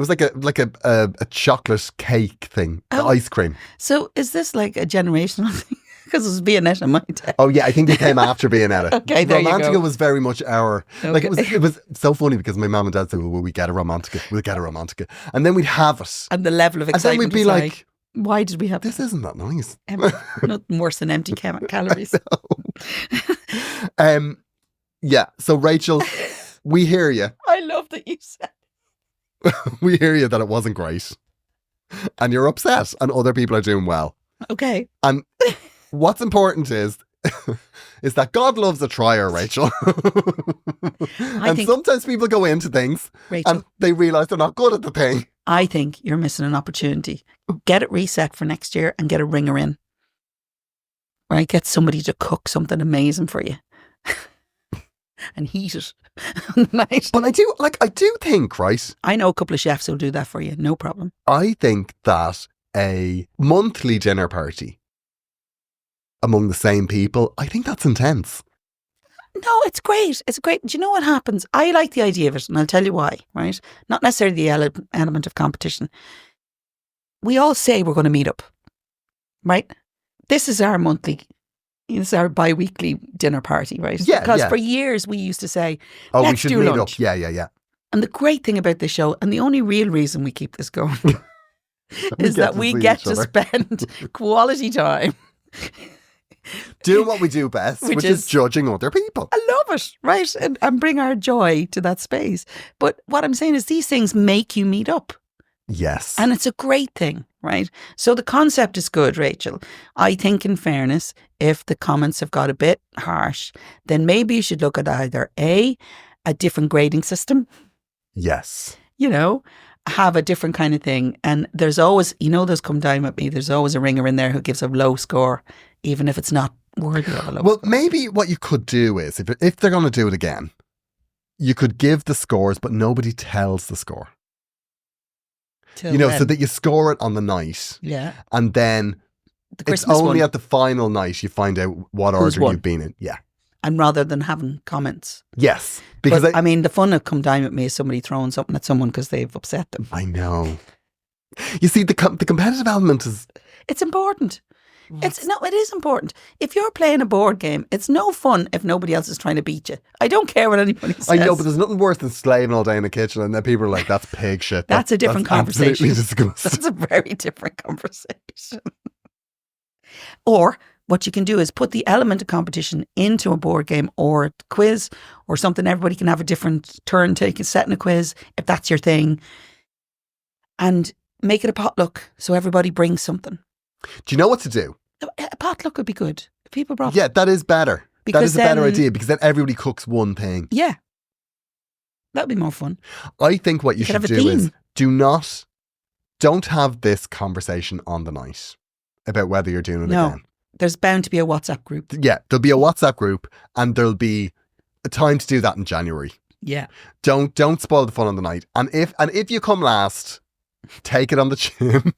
[SPEAKER 3] like a chocolate cake thing, ice cream.
[SPEAKER 2] So is this like a generational thing? Because it was Viennetta in my day.
[SPEAKER 3] Oh yeah, I think it came after Viennetta.
[SPEAKER 2] Okay, there you
[SPEAKER 3] Romantica
[SPEAKER 2] go.
[SPEAKER 3] was very much our like it was so funny because my mum and dad said, "Well, we get a Romantica, we'll get a Romantica," and then we'd have it,
[SPEAKER 2] and the level of excitement.
[SPEAKER 3] And then we'd be
[SPEAKER 2] was
[SPEAKER 3] like,
[SPEAKER 2] "Why did we have
[SPEAKER 3] this? Isn't that nice?
[SPEAKER 2] Nothing worse than empty calories."
[SPEAKER 3] Yeah. So Rachel, we hear you.
[SPEAKER 2] I love that you said.
[SPEAKER 3] We hear you that it wasn't great, and you're upset, and other people are doing well.
[SPEAKER 2] Okay.
[SPEAKER 3] And what's important is that God loves a trier, Rachel. And sometimes people go into things, Rachel, and they realise they're not good at the thing.
[SPEAKER 2] I think you're missing an opportunity. Get it reset for next year and get a ringer in. Right? Get somebody to cook something amazing for you. And heat it. Nice.
[SPEAKER 3] But I do think, right?
[SPEAKER 2] I know a couple of chefs who'll do that for you. No problem.
[SPEAKER 3] I think that a monthly dinner party among the same people, I think that's intense.
[SPEAKER 2] No, it's great. It's great. Do you know what happens? I like the idea of it, and I'll tell you why, right? Not necessarily the element of competition. We all say we're going to meet up, right? This is our bi-weekly dinner party, right?
[SPEAKER 3] Yeah,
[SPEAKER 2] because for years we used to say, let's
[SPEAKER 3] we should
[SPEAKER 2] do
[SPEAKER 3] meet
[SPEAKER 2] lunch.
[SPEAKER 3] up. Yeah.
[SPEAKER 2] And the great thing about this show, and the only real reason we keep this going, is that we get to spend quality time
[SPEAKER 3] doing what we do best, which is judging other people.
[SPEAKER 2] I love it, right? And bring our joy to that space. But what I'm saying is these things make you meet up.
[SPEAKER 3] Yes.
[SPEAKER 2] And it's a great thing, right? So the concept is good, Rachel. I think in fairness, if the comments have got a bit harsh, then maybe you should look at either a different grading system.
[SPEAKER 3] Yes.
[SPEAKER 2] You know, have a different kind of thing. And there's always, there's Come Dine With Me, there's always a ringer in there who gives a low score, even if it's not worthy of a low score.
[SPEAKER 3] Maybe what you could do is, if they're going to do it again, you could give the scores, but nobody tells the score. So that you score it on the night.
[SPEAKER 2] Yeah.
[SPEAKER 3] And then it's only at the final night you find out what order you've been in. Yeah.
[SPEAKER 2] And rather than having comments.
[SPEAKER 3] Yes. Because
[SPEAKER 2] the fun of Come Dine With Me is somebody throwing something at someone because they've upset them.
[SPEAKER 3] I know. You see, the competitive element is...
[SPEAKER 2] It's important. It is important. If you're playing a board game, it's no fun if nobody else is trying to beat you. I don't care what anybody says.
[SPEAKER 3] I know, but there's nothing worse than slaving all day in the kitchen and then people are like, that's pig shit.
[SPEAKER 2] That's a different conversation.
[SPEAKER 3] Absolutely disgusting.
[SPEAKER 2] That's a very different conversation. Or what you can do is put the element of competition into a board game or a quiz or something. Everybody can have a different turn taking, set in a quiz, if that's your thing. And make it a potluck so everybody brings something.
[SPEAKER 3] Do you know what to do?
[SPEAKER 2] A potluck would be good. If people brought...
[SPEAKER 3] Yeah, that is better. That is a better idea because then everybody cooks one thing.
[SPEAKER 2] Yeah. That'd be more fun.
[SPEAKER 3] I think what you should do is don't have this conversation on the night about whether you're doing it again.
[SPEAKER 2] There's bound to be a WhatsApp group.
[SPEAKER 3] Yeah, there'll be a WhatsApp group and there'll be a time to do that in January.
[SPEAKER 2] Yeah.
[SPEAKER 3] Don't spoil the fun on the night. And if you come last, take it on the chin.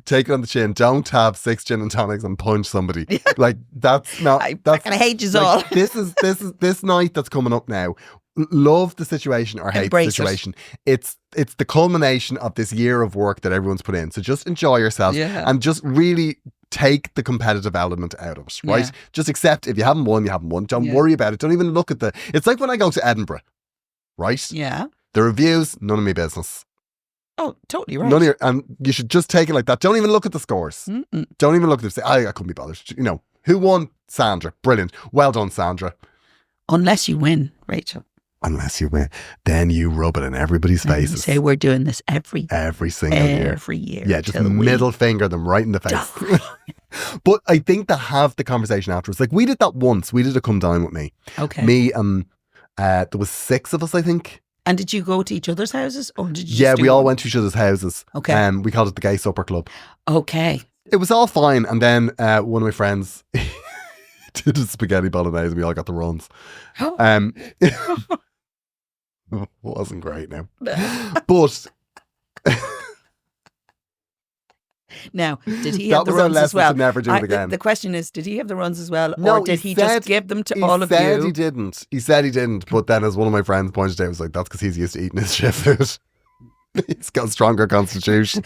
[SPEAKER 3] take it on the chin. Don't have 6 gin and tonics and punch somebody. Like that's not.
[SPEAKER 2] I
[SPEAKER 3] That's
[SPEAKER 2] fucking hate you
[SPEAKER 3] like,
[SPEAKER 2] all.
[SPEAKER 3] this night that's coming up now. Love the situation or hate
[SPEAKER 2] Embrace
[SPEAKER 3] the situation. It's the culmination of this year of work that everyone's put in. So just enjoy yourself and just really take the competitive element out of it, right?
[SPEAKER 2] Yeah.
[SPEAKER 3] Just accept if you haven't won, you haven't won. Don't worry about it. Don't even look at it's like when I go to Edinburgh, right?
[SPEAKER 2] Yeah.
[SPEAKER 3] The reviews, none of my business.
[SPEAKER 2] Oh, totally right.
[SPEAKER 3] None of your, and you should just take it like that. Don't even look at the scores.
[SPEAKER 2] Mm-mm.
[SPEAKER 3] Don't even look at them. Say, I couldn't be bothered. You know, who won? Sandra. Brilliant. Well done, Sandra.
[SPEAKER 2] Unless you win, Rachel.
[SPEAKER 3] Unless you win, then you rub it in everybody's
[SPEAKER 2] And you
[SPEAKER 3] faces.
[SPEAKER 2] say we're doing this every
[SPEAKER 3] single year.
[SPEAKER 2] Every year.
[SPEAKER 3] Yeah, just
[SPEAKER 2] till we
[SPEAKER 3] middle finger them right in the face. But I think to have the conversation afterwards, like we did that once. We did a come dine with me.
[SPEAKER 2] Okay.
[SPEAKER 3] Me there was 6 of us, I think.
[SPEAKER 2] And did you go to each other's houses, or did you?
[SPEAKER 3] Yeah,
[SPEAKER 2] just
[SPEAKER 3] we
[SPEAKER 2] do
[SPEAKER 3] all
[SPEAKER 2] one?
[SPEAKER 3] went to each other's houses.
[SPEAKER 2] Okay.
[SPEAKER 3] We called it the Gay Supper Club.
[SPEAKER 2] Okay.
[SPEAKER 3] It was all fine, and then one of my friends did a spaghetti bolognese, and we all got the runs. Wasn't great now, but
[SPEAKER 2] now did he
[SPEAKER 3] that
[SPEAKER 2] have the
[SPEAKER 3] was our
[SPEAKER 2] runs as
[SPEAKER 3] lesson
[SPEAKER 2] well?
[SPEAKER 3] to never do it again.
[SPEAKER 2] The question is, did he have the runs as well,
[SPEAKER 3] No,
[SPEAKER 2] or did he just give them to all of
[SPEAKER 3] He said
[SPEAKER 2] you?
[SPEAKER 3] he didn't. He said he didn't. But then, as one of my friends pointed out, he was like, "That's because he's used to eating his shit food. He's got a stronger constitution."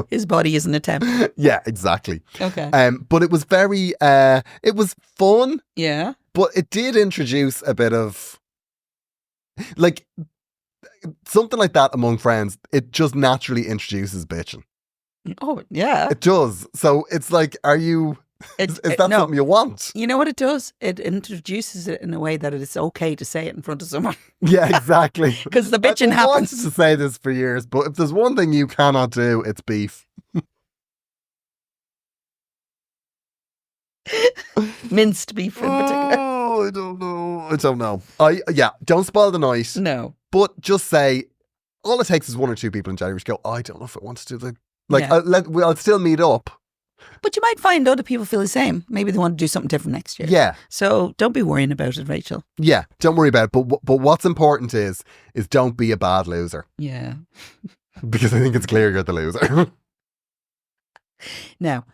[SPEAKER 2] His body isn't a temp.
[SPEAKER 3] Yeah, exactly.
[SPEAKER 2] Okay.
[SPEAKER 3] But it was very. It was fun.
[SPEAKER 2] Yeah.
[SPEAKER 3] But it did introduce a bit of, like, something like that among friends. It just naturally introduces bitching.
[SPEAKER 2] Oh yeah.
[SPEAKER 3] It does. So it's like, are you? Is that
[SPEAKER 2] no.
[SPEAKER 3] something you want?
[SPEAKER 2] You know what it does? It introduces it in a way that it is okay to say it in front of someone.
[SPEAKER 3] Yeah, exactly.
[SPEAKER 2] Because the bitching
[SPEAKER 3] I've wanted
[SPEAKER 2] happens.
[SPEAKER 3] to say this for years, but if there's one thing you cannot do, it's beef.
[SPEAKER 2] Minced beef in particular.
[SPEAKER 3] Oh, I don't know. Don't spoil the night.
[SPEAKER 2] No.
[SPEAKER 3] But just say, all it takes is 1 or 2 people in January to go, I don't know if I want to do the, like,
[SPEAKER 2] Yeah.
[SPEAKER 3] I'll still meet up.
[SPEAKER 2] But you might find other people feel the same. Maybe they want to do something different next year.
[SPEAKER 3] Yeah.
[SPEAKER 2] So don't be worrying about it, Rachel.
[SPEAKER 3] Yeah, don't worry about it. But what's important is don't be a bad loser.
[SPEAKER 2] Yeah.
[SPEAKER 3] Because I think it's clear you're the loser.
[SPEAKER 2] Now,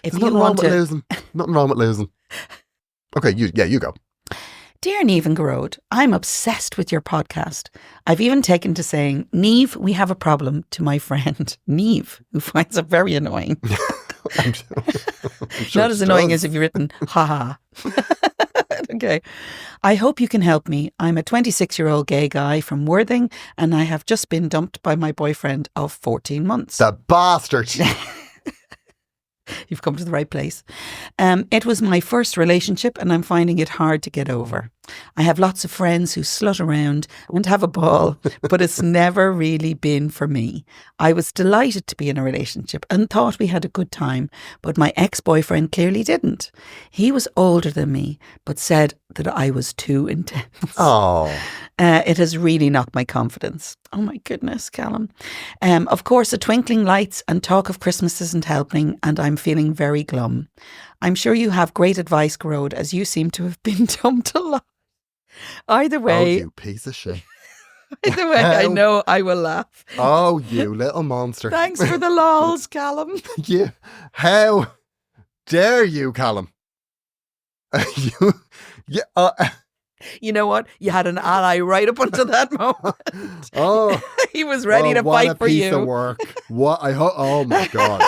[SPEAKER 2] if
[SPEAKER 3] There's
[SPEAKER 2] you
[SPEAKER 3] nothing wrong
[SPEAKER 2] want
[SPEAKER 3] with
[SPEAKER 2] to...
[SPEAKER 3] losing. Nothing wrong with losing. Okay, you go.
[SPEAKER 2] Dear Niamh and Gearóid, I'm obsessed with your podcast. I've even taken to saying, Niamh, we have a problem, to my friend Niamh, who finds it very annoying.
[SPEAKER 3] I'm sure
[SPEAKER 2] Not as
[SPEAKER 3] she
[SPEAKER 2] annoying
[SPEAKER 3] does.
[SPEAKER 2] as if you've written, haha. Okay. I hope you can help me. I'm a 26-year-old gay guy from Worthing, and I have just been dumped by my boyfriend of 14 months.
[SPEAKER 3] The bastard.
[SPEAKER 2] You've come to the right place. It was my first relationship and I'm finding it hard to get over. I have lots of friends who slut around and have a ball, but it's never really been for me. I was delighted to be in a relationship and thought we had a good time, but my ex-boyfriend clearly didn't. He was older than me, but said that I was too intense.
[SPEAKER 3] Oh.
[SPEAKER 2] It has really knocked my confidence. Oh my goodness, Callum. Of course, a twinkling lights and talk of Christmas isn't helping, and I'm feeling very glum. I'm sure you have great advice, Gearóid, as you seem to have been dumped a lot. Either
[SPEAKER 3] Oh,
[SPEAKER 2] way,
[SPEAKER 3] you piece of shit.
[SPEAKER 2] I know I will laugh.
[SPEAKER 3] Oh, you little monster.
[SPEAKER 2] Thanks for the lols, Callum.
[SPEAKER 3] Yeah. How dare you, Callum? You, yeah,
[SPEAKER 2] You know what? You had an ally right up until that moment.
[SPEAKER 3] oh,
[SPEAKER 2] He was ready to
[SPEAKER 3] what
[SPEAKER 2] fight
[SPEAKER 3] a
[SPEAKER 2] for
[SPEAKER 3] piece
[SPEAKER 2] you.
[SPEAKER 3] of work. What I hope. Oh my god.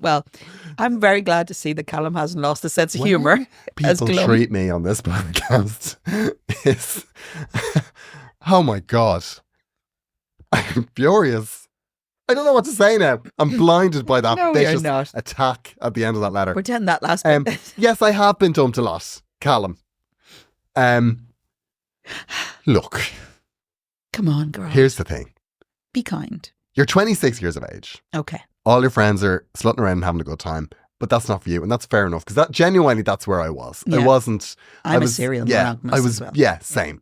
[SPEAKER 2] Well, I'm very glad to see that Callum hasn't lost a sense of
[SPEAKER 3] When
[SPEAKER 2] humour. as
[SPEAKER 3] People
[SPEAKER 2] glum.
[SPEAKER 3] treat me on this podcast is. Oh my god. I'm furious. I don't know what to say now. I'm blinded by that
[SPEAKER 2] No, you're
[SPEAKER 3] vicious
[SPEAKER 2] not.
[SPEAKER 3] attack at the end of that letter.
[SPEAKER 2] Pretend that last bit.
[SPEAKER 3] Yes, I have been dumped a lot, Callum. Look,
[SPEAKER 2] Come on, girl.
[SPEAKER 3] here's the thing.
[SPEAKER 2] Be kind.
[SPEAKER 3] You're 26 years of age.
[SPEAKER 2] Okay.
[SPEAKER 3] All your friends are slutting around and having a good time, but that's not for you, and that's fair enough because that genuinely that's where I was. I
[SPEAKER 2] Yeah.
[SPEAKER 3] wasn't.
[SPEAKER 2] I'm
[SPEAKER 3] I was,
[SPEAKER 2] a serial
[SPEAKER 3] yeah,
[SPEAKER 2] monogamous
[SPEAKER 3] I was.
[SPEAKER 2] as well.
[SPEAKER 3] Yeah, same.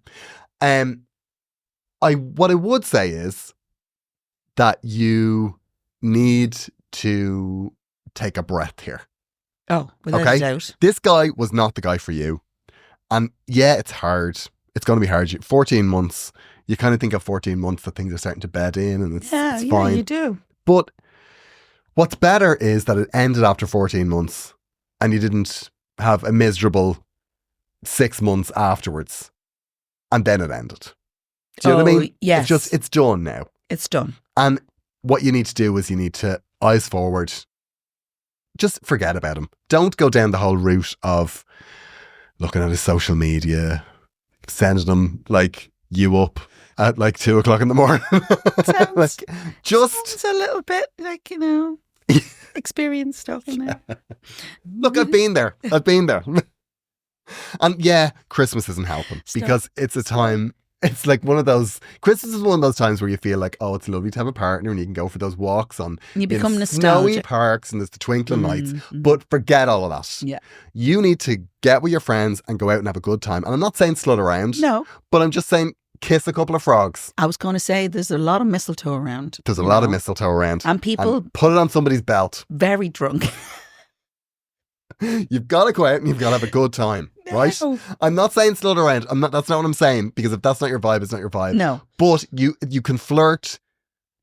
[SPEAKER 3] What I would say is that you need to take a breath here.
[SPEAKER 2] Oh, without
[SPEAKER 3] Okay.
[SPEAKER 2] a doubt.
[SPEAKER 3] This guy was not the guy for you, and yeah, it's hard. It's going to be hard. 14 months. You kind of think of 14 months that things are starting to bed in, and it's
[SPEAKER 2] Yeah,
[SPEAKER 3] fine.
[SPEAKER 2] you do.
[SPEAKER 3] But What's better is that it ended after 14 months and you didn't have a miserable 6 months afterwards and then it ended. Do you know what I mean?
[SPEAKER 2] Yes.
[SPEAKER 3] It's done now.
[SPEAKER 2] It's done.
[SPEAKER 3] And what you need to do is you need to eyes forward. Just forget about him. Don't go down the whole route of looking at his social media, sending him like you up at like 2 o'clock in the morning.
[SPEAKER 2] Sounds
[SPEAKER 3] just
[SPEAKER 2] a little bit like, experience stuff in there.
[SPEAKER 3] Look, I've been there. And yeah, Christmas isn't helping because it's a time. It's like one of those, Christmas is one of those times where you feel like, oh, it's lovely to have a partner and you can go for those walks on
[SPEAKER 2] you become
[SPEAKER 3] in
[SPEAKER 2] nostalgic.
[SPEAKER 3] Snowy parks and there's the twinkling lights. But forget all of that.
[SPEAKER 2] Yeah.
[SPEAKER 3] You need to get with your friends and go out and have a good time. And I'm not saying slut around.
[SPEAKER 2] No.
[SPEAKER 3] But I'm just saying kiss a couple of frogs.
[SPEAKER 2] I was going to say there's a lot of mistletoe around.
[SPEAKER 3] There's a lot of mistletoe around.
[SPEAKER 2] And people
[SPEAKER 3] put it on somebody's belt.
[SPEAKER 2] Very drunk.
[SPEAKER 3] You've got to go out and you've got to have a good time, right? I'm not saying slut around. That's not what I'm saying, because if that's not your vibe, it's not your vibe.
[SPEAKER 2] No.
[SPEAKER 3] But you can flirt,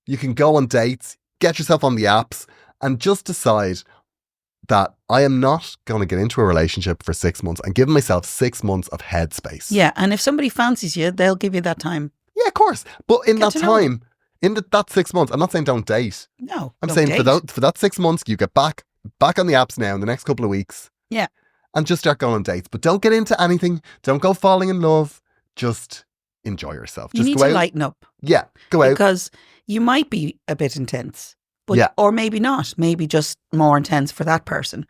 [SPEAKER 3] you can go on dates, get yourself on the apps, and just decide that I am not going to get into a relationship for 6 months. I'm giving myself 6 months of headspace.
[SPEAKER 2] Yeah, and if somebody fancies you, they'll give you that time.
[SPEAKER 3] Yeah, of course. But in that time, that 6 months, I'm not saying don't date.
[SPEAKER 2] No,
[SPEAKER 3] I'm saying for that 6 months, you get back on the apps now in the next couple of weeks.
[SPEAKER 2] Yeah.
[SPEAKER 3] And just start going on dates. But don't get into anything. Don't go falling in love. Just enjoy yourself.
[SPEAKER 2] You need to lighten up.
[SPEAKER 3] Yeah, go out.
[SPEAKER 2] Because you might be a bit intense. But, or maybe not. Maybe just more intense for that person.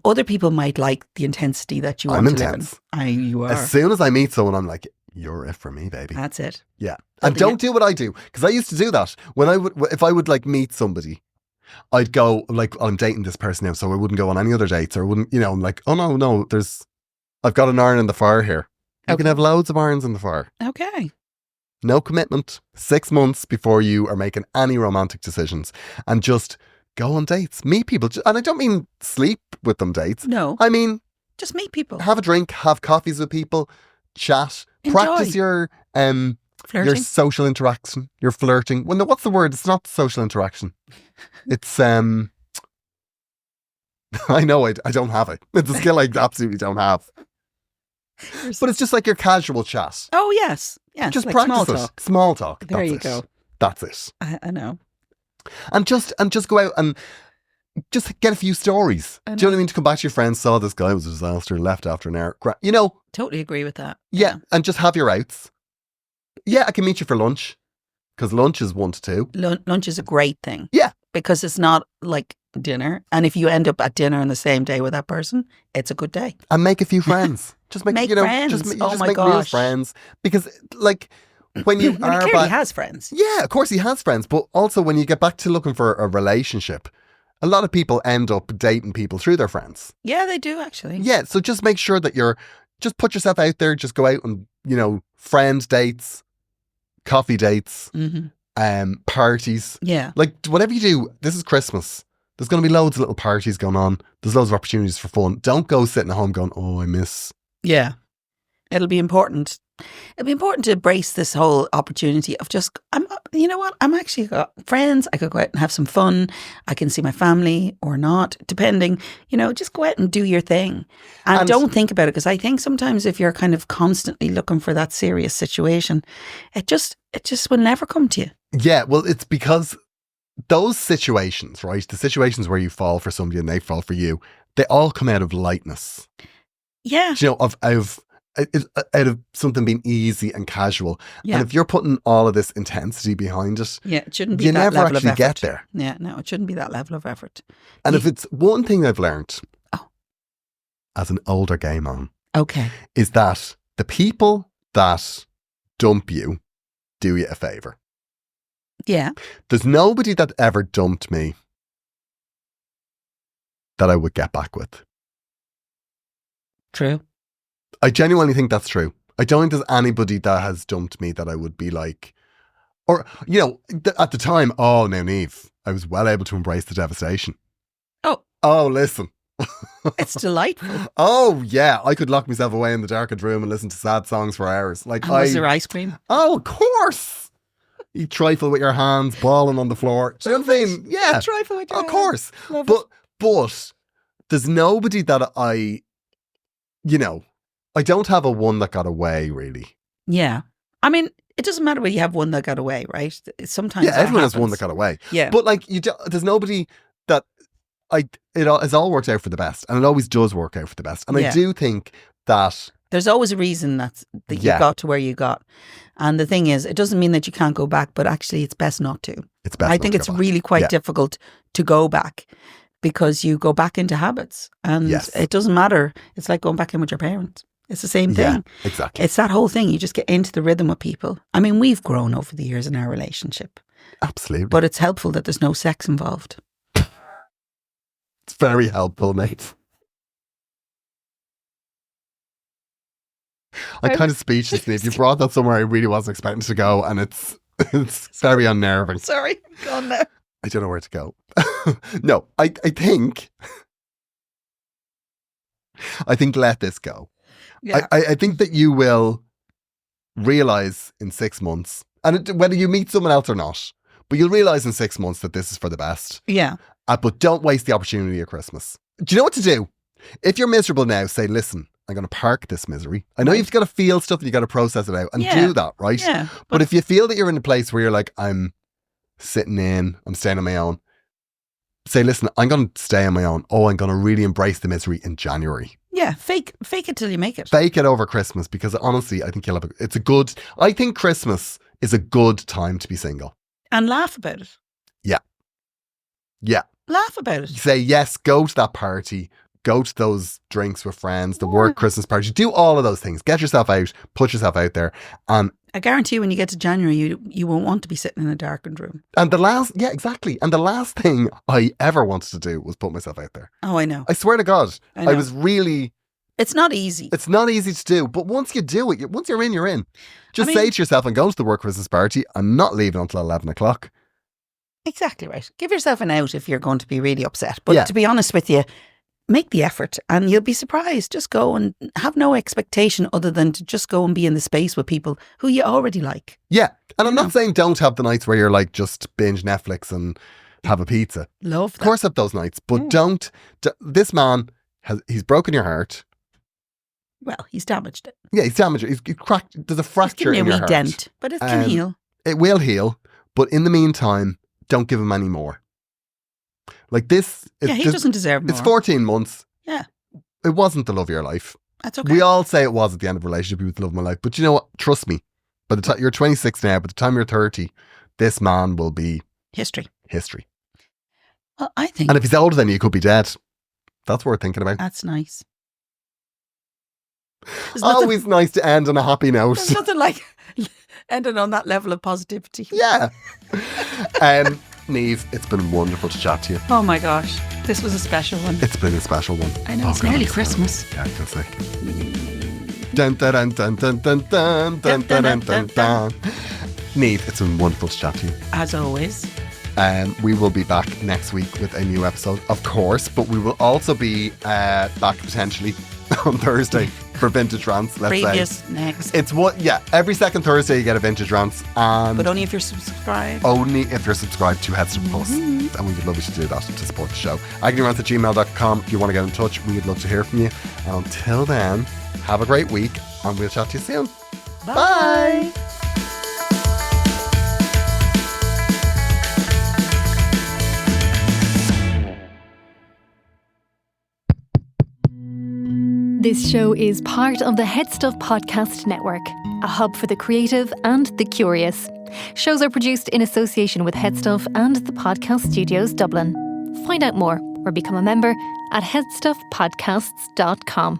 [SPEAKER 2] Other people might like the intensity that you want to live in. You are.
[SPEAKER 3] As soon as I meet someone, I'm like, you're it for me, baby.
[SPEAKER 2] That's it.
[SPEAKER 3] Yeah. And don't do what I do. Because I used to do that. If I would like meet somebody, I'd go like, I'm dating this person now, so I wouldn't go on any other dates, or I wouldn't, I'm like, oh no, I've got an iron in the fire here. You can have loads of irons in the fire.
[SPEAKER 2] Okay.
[SPEAKER 3] No commitment. 6 months before you are making any romantic decisions, and just go on dates, meet people. And I don't mean sleep with them dates.
[SPEAKER 2] No.
[SPEAKER 3] I mean,
[SPEAKER 2] just meet people.
[SPEAKER 3] Have a drink, have coffees with people, chat,
[SPEAKER 2] enjoy.
[SPEAKER 3] Practice your
[SPEAKER 2] flirting?
[SPEAKER 3] Your social interaction, your flirting. Well, no, what's the word? It's not social interaction. It's I know I don't have it. It's a skill I absolutely don't have. But it's just like your casual chat.
[SPEAKER 2] Oh yes,
[SPEAKER 3] just
[SPEAKER 2] like
[SPEAKER 3] practice it. Small talk.
[SPEAKER 2] There you go.
[SPEAKER 3] That's it.
[SPEAKER 2] I know.
[SPEAKER 3] And just go out and just get a few stories. Do you know what I mean? To come back to your friends, saw this guy was a disaster, left after an hour.
[SPEAKER 2] Totally agree with that.
[SPEAKER 3] Yeah, and just have your outs. Yeah, I can meet you for lunch, because lunch is 1 to 2.
[SPEAKER 2] Lunch is a great thing.
[SPEAKER 3] Yeah.
[SPEAKER 2] Because it's not like dinner. And if you end up at dinner on the same day with that person, it's a good day.
[SPEAKER 3] And make a few friends. Just make
[SPEAKER 2] friends.
[SPEAKER 3] Just make real friends. Because like when you
[SPEAKER 2] are he clearly has friends.
[SPEAKER 3] Yeah, of course he has friends. But also when you get back to looking for a relationship, a lot of people end up dating people through their friends.
[SPEAKER 2] Yeah, they do actually.
[SPEAKER 3] Yeah, so just make sure that just put yourself out there. Just go out and, friend dates, coffee dates, parties.
[SPEAKER 2] Yeah.
[SPEAKER 3] Like whatever you do, this is Christmas. There's going to be loads of little parties going on. There's loads of opportunities for fun. Don't go sitting at home going, oh, I miss.
[SPEAKER 2] Yeah. It'll be important. It'll be important to embrace this whole opportunity of you know what? I'm actually got friends. I could go out and have some fun. I can see my family or not, depending, just go out and do your thing. And don't think about it. Because I think sometimes if you're kind of constantly looking for that serious situation, it just will never come to you. Yeah.
[SPEAKER 3] Well, it's because those situations, right? The situations where you fall for somebody and they fall for you, they all come out of lightness.
[SPEAKER 2] Yeah.
[SPEAKER 3] Out of something being easy and casual.
[SPEAKER 2] Yeah.
[SPEAKER 3] And if you're putting all of this intensity behind it,
[SPEAKER 2] it shouldn't be
[SPEAKER 3] you
[SPEAKER 2] that
[SPEAKER 3] never
[SPEAKER 2] level
[SPEAKER 3] actually
[SPEAKER 2] of effort.
[SPEAKER 3] get there.
[SPEAKER 2] Yeah, no, it shouldn't be that level of effort.
[SPEAKER 3] And if it's one thing I've learned as an older gay man, is that the people that dump you do you a favour.
[SPEAKER 2] Yeah.
[SPEAKER 3] There's nobody that ever dumped me that I would get back with.
[SPEAKER 2] True.
[SPEAKER 3] I genuinely think that's true. I don't think there's anybody that has dumped me that I would be like, or, at the time, now Niamh, I was well able to embrace the devastation. Oh, listen.
[SPEAKER 2] It's delightful.
[SPEAKER 3] Oh, yeah. I could lock myself away in the darkened room and listen to sad songs for hours.
[SPEAKER 2] Was there ice cream?
[SPEAKER 3] Oh, of course. You trifle with your hands, balling on the floor. Do you know what I mean? Yeah.
[SPEAKER 2] Trifle with your
[SPEAKER 3] Of course.
[SPEAKER 2] Love
[SPEAKER 3] But there's nobody that I don't have a one that got away, really.
[SPEAKER 2] Yeah. I mean, it doesn't matter whether you have one that got away, right? Sometimes
[SPEAKER 3] everyone has one that got away.
[SPEAKER 2] Yeah.
[SPEAKER 3] But like, there's nobody that it's all worked out for the best, and it always does work out for the best. And I do think that
[SPEAKER 2] there's always a reason that you got to where you got. And the thing is, it doesn't mean that you can't go back, but actually it's best not to.
[SPEAKER 3] It's best.
[SPEAKER 2] I think it's really quite difficult to go back because you go back into habits, and it doesn't matter. It's like going back in with your parents. It's the same thing.
[SPEAKER 3] Yeah, exactly.
[SPEAKER 2] It's that whole thing. You just get into the rhythm with people. I mean, we've grown over the years in our relationship.
[SPEAKER 3] Absolutely.
[SPEAKER 2] But it's helpful that there's no sex involved.
[SPEAKER 3] It's very helpful, mate. I'm kind of speechless, Niamh. You brought that somewhere I really wasn't expecting to go, and it's very unnerving.
[SPEAKER 2] Sorry, go on now.
[SPEAKER 3] I don't know where to go. No, I think let this go.
[SPEAKER 2] Yeah.
[SPEAKER 3] I think that you will realise in 6 months, and whether you meet someone else or not, but you'll realise in 6 months that this is for the best.
[SPEAKER 2] Yeah.
[SPEAKER 3] But don't waste the opportunity of Christmas. Do you know what to do? If you're miserable now, say, listen, I'm going to park this misery. I know you've got to feel stuff and you've got to process it out and do that, right?
[SPEAKER 2] Yeah.
[SPEAKER 3] But if you feel that you're in a place where you're like, I'm staying on my own, say, listen, I'm going to stay on my own. Oh, I'm going to really embrace the misery in January.
[SPEAKER 2] Yeah, fake it till you make it.
[SPEAKER 3] Fake it over Christmas, because honestly, I think I think Christmas is a good time to be single.
[SPEAKER 2] And laugh about it.
[SPEAKER 3] Yeah. Yeah.
[SPEAKER 2] Laugh about it.
[SPEAKER 3] Say yes, go to that party, go to those drinks with friends, the work Christmas party, do all of those things. Get yourself out, put yourself out there. And
[SPEAKER 2] I guarantee you when you get to January, you won't want to be sitting in a darkened room.
[SPEAKER 3] And the last thing I ever wanted to do was put myself out there.
[SPEAKER 2] Oh, I know.
[SPEAKER 3] I swear to God.
[SPEAKER 2] I
[SPEAKER 3] was really...
[SPEAKER 2] It's not easy.
[SPEAKER 3] It's not easy to do, but once you do it, once you're in, you're in. Just say to yourself, I'm going to the work Christmas party. I'm not leaving until 11 o'clock.
[SPEAKER 2] Exactly right. Give yourself an out if you're going to be really upset. But to be honest with you, make the effort and you'll be surprised. Just go and have no expectation other than to just go and be in the space with people who you already like.
[SPEAKER 3] Yeah. And I'm not saying don't have the nights where you're like just binge Netflix and have a pizza.
[SPEAKER 2] Love that.
[SPEAKER 3] Of course have those nights, but don't. This man, he's broken your heart.
[SPEAKER 2] Well, he's damaged it.
[SPEAKER 3] Yeah, he's damaged it. He's cracked. There's a fracture in your heart.
[SPEAKER 2] Dent, but it can heal.
[SPEAKER 3] It will heal. But in the meantime, don't give him any more. Like this.
[SPEAKER 2] He doesn't deserve more.
[SPEAKER 3] It's 14 months.
[SPEAKER 2] Yeah.
[SPEAKER 3] It wasn't the love of your life.
[SPEAKER 2] That's okay.
[SPEAKER 3] We all say it was at the end of a relationship. He was the love of my life. But you know what? Trust me. By the time you're 26 now, by the time you're 30, this man will be
[SPEAKER 2] history. Well, I think.
[SPEAKER 3] And if he's older than you, he could be dead. That's worth thinking about.
[SPEAKER 2] That's nice.
[SPEAKER 3] Always nice to end on a happy note.
[SPEAKER 2] There's nothing like ending on that level of positivity.
[SPEAKER 3] Yeah. Niamh, it's been wonderful to chat to you.
[SPEAKER 2] Oh my gosh. This was a special one.
[SPEAKER 3] It's been a special one.
[SPEAKER 2] I know, it's nearly Christmas.
[SPEAKER 3] Yeah, I can see. Dun dun dun dun dun dun dun dun dun dun dun. Niamh, it's been wonderful to chat to you.
[SPEAKER 2] As always.
[SPEAKER 3] We will be back next week with a new episode, of course, but we will also be back potentially on Thursday for Vintage Rants.
[SPEAKER 2] Next.
[SPEAKER 3] It's every second Thursday you get a Vintage Rants,
[SPEAKER 2] but only if you're subscribed.
[SPEAKER 3] Only if you're subscribed to Headstuff Plus, and we would love you to do that to support the show. agonyrants@gmail.com if you want to get in touch. We would love to hear from you. And until then, have a great week, and we'll chat to you soon. Bye.
[SPEAKER 1] This show is part of the Headstuff Podcast Network, a hub for the creative and the curious. Shows are produced in association with Headstuff and the Podcast Studios Dublin. Find out more or become a member at headstuffpodcasts.com.